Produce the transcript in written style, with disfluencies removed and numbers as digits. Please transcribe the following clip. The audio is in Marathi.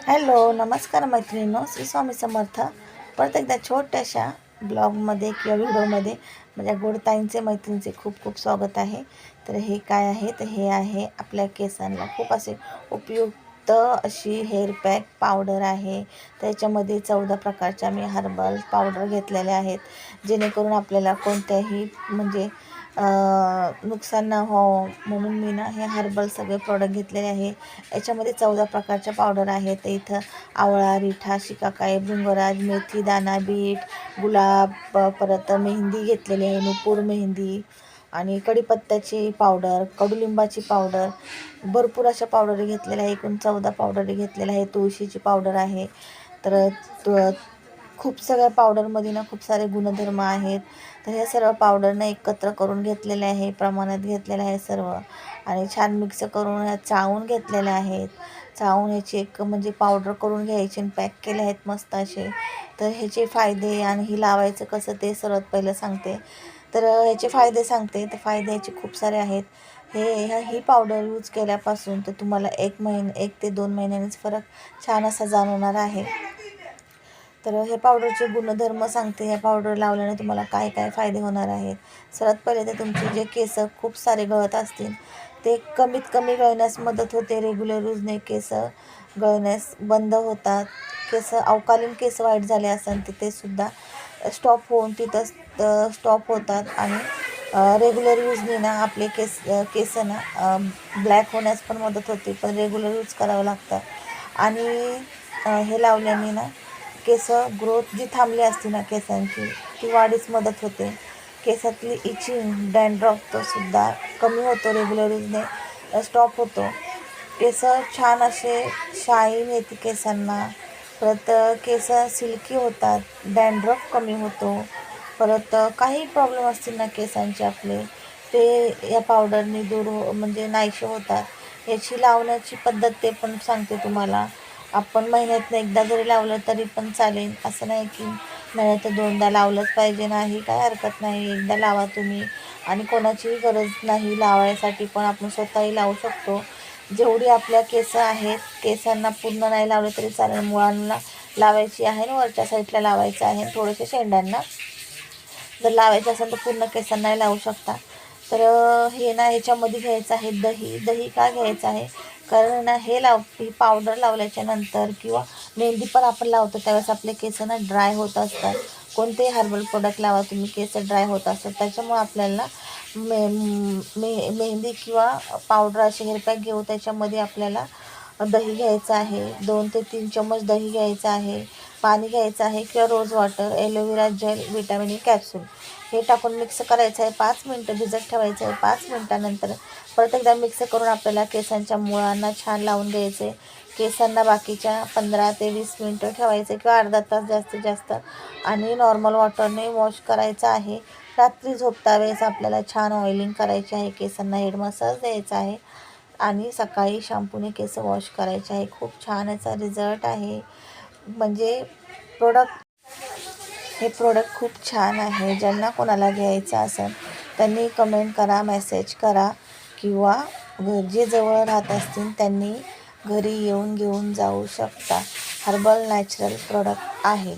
हॅलो, नमस्कार मैत्रिणींनो, श्री स्वामी समर्थ. परत एकदा छोट्याशा ब्लॉगमध्ये किंवा व्हिडिओमध्ये माझ्या गोडताईंचे मैत्रिणींचे खूप खूप स्वागत आहे. तर हे काय आहे, तर हे आहे आपल्या केसांना खूप असे उपयुक्त अशी हेअर पॅक पावडर आहे. त्याच्यामध्ये 14 प्रकारच्या मी हर्बल पावडर घेतलेल्या आहेत, जेणेकरून आपल्याला कोणत्याही म्हणजे नुकसान न हो म्हणून मी ना हे हर्बल सगळे प्रोडक्ट घेतलेले आहे. याच्यामध्ये 14 प्रकारच्या पावडर आहेत. इथं आवळा, रिठा, शिकाकाई, भृंगराज, मेथी दाणा, बीट, गुलाब, परत मेहंदी घेतलेली आहे, नुपूर मेहंदी आणि कढीपत्त्याची पावडर, कडुलिंबाची पावडर, भरपूर अशा पावडरी घेतलेल्या आहे. एकूण 14 पावडरी घेतलेल्या आहे. तुळशीची पावडर आहे. तर खूप सगळ्या पावडरमध्ये ना खूप सारे गुणधर्म आहेत. तर हे सर्व पावडरनं एकत्र करून घेतलेले आहे, प्रमाणात घेतलेलं आहे सर्व, आणि छान मिक्स करून ह्या चाळून घेतलेल्या आहेत. चाळून ह्याची एक म्हणजे पावडर करून घ्यायची आणि पॅक केले आहेत मस्त असे. तर ह्याचे फायदे आणि ही लावायचं कसं ते सर्वात पहिलं सांगते. तर ह्याचे फायदे सांगते. तर फायदे ह्याचे खूप सारे आहेत. ही पावडर यूज केल्यापासून तर तुम्हाला 1 ते 2 महिन्यांनीच फरक छान असा जाणवणार आहे. तर हे पावडरचे गुणधर्म सांगते. या पावडर लावल्याने तुम्हाला काय काय फायदे होणार आहेत. सर्वात पहिले तर तुमचे जे केस खूप सारे गळत असतील ते कमीत कमी गळण्यास मदत होते. रेग्युलर यूजने केस गळण्यास बंद होतात. अवकालीन केस वाईट झाले असेल तर ते सुद्धा स्टॉप होऊन तिथं स्टॉप होतात. आणि रेग्युलर यूजने ना आपले केस ना ब्लॅक होण्यास पण मदत होते, पण रेग्युलर यूज करावं लागतं. आणि हे लावल्याने ना केस ग्रोथ जी थांबली असते ना केसांची ती वाढीस मदत होते. केसातली इचिंग, डॅन्ड्रफ तो सुद्धा कमी होतो. रेग्युलर यूजने स्टॉप होतो. केस छान असे शाईन येते केसांना. परत केस सिल्की होतात, डॅन्ड्रफ कमी होतो. परत काही प्रॉब्लेम असतील ना केसांचे आपले, ते या पावडरने दूर म्हणजे नाहीसे होतात. याची लावण्याची पद्धत ते पण सांगते तुम्हाला. आपण महिन्यातनं एकदा जरी लावलं तरी पण चालेल, असं नाही की महिन्यात 2दा लावलंच पाहिजे, नाही काय हरकत नाही. एकदा लावा तुम्ही, आणि कोणाचीही गरज नाही लावायसाठी, पण आपण स्वतःही लावू शकतो. जेवढी आपल्या केस आहेत, केसांना पूर्ण नाही लावले तरी चालेल. मुळांना लावायची आहे आणि वरच्या साईडला लावायचं आहे, थोडेसे शेंड्यांना जर लावायचं असेल तर पूर्ण केसांना लावू शकता. तर हे ना ह्याच्यामध्ये घ्यायचं आहे दही. दही का घ्यायचं आहे, कारण ना ही पावडर लावल्याच्या नंतर किंवा मेहंदी पण आपण लावतो त्यावेळेस आपले केस ना ड्राय होत असतात. कोणतेही हर्बल प्रोडक्ट लावा तुम्ही, केस ड्राय होत असतात. त्याच्यामुळे आपल्याला मेहंदी किंवा पावडर असे हेअर पॅक घेऊ. त्याच्यामध्ये आपल्याला दही घ्यायचं आहे, 2 ते 3 चम्मच दही घ्यायचं आहे, पाणी घ्यायचं आहे किंवा rose water, aloe vera gel, vitamin E capsule हे टाकून मिक्स करायचं आहे. 5 मिनटं भिजत ठेवायचं आहे. 5 मिनटानंतर परत एकदा मिक्स करून आपल्याला केसांच्या मुळांना छान लावून घ्यायचे. केसांना बाकीच्या 15 ते 20 मिनटं ठेवायचे किंवा अर्धा तास जास्तीत जास्त, आणि नॉर्मल वॉटरने वॉश करायचं आहे. रात्री झोपता वेळेस आपल्याला छान ऑइलिंग करायची आहे, केसांना हेड मसाज द्यायचा आहे, आणि सकाळी शॅम्पूने केस वॉश करायचे आहे. खूप छान याचा रिझल्ट आहे. म्हणजे हे प्रोडक्ट खूप छान आहे. ज्यांना कोणाला घ्यायचं असेल त्यांनी कमेंट करा, मेसेज करा, किंवा जे जवळ राहत असतील त्यांनी घरी येऊन घेऊन जाऊ शकता. हर्बल नॅचरल प्रोडक्ट आहे.